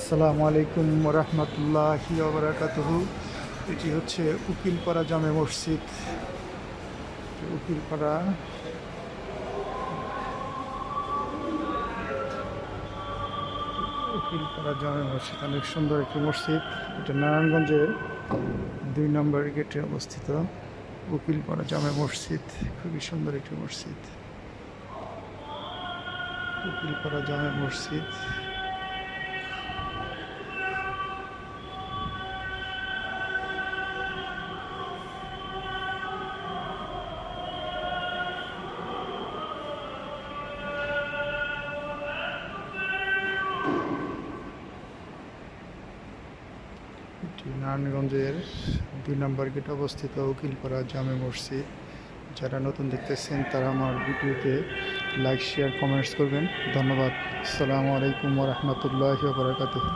আসসালামু আলাইকুম রহমতুল্লাহি বারাকাতুহু। এটি হচ্ছে উকিলপাড়া জামে মসজিদ। উকিলপাড়া উকিলপাড়া জামে মসজিদ অনেক সুন্দর একটি মসজিদ। এটা নারায়ণগঞ্জের 2 নম্বর গেটে অবস্থিত। উকিলপাড়া জামে মসজিদ খুবই সুন্দর একটি মসজিদ। উকিলপাড়া জামে মসজিদ। এটি নারায়ণগঞ্জের 2 নম্বর গেটে অবস্থিত উকিলপাড়া জামে মসজিদ। যারা নতুন দেখতেছেন তারা আমার ভিডিওতে লাইক শেয়ার কমেন্টস করবেন। ধন্যবাদ। আসসালামু আলাইকুম রহমতুল্লাহি বারাকাতুহু।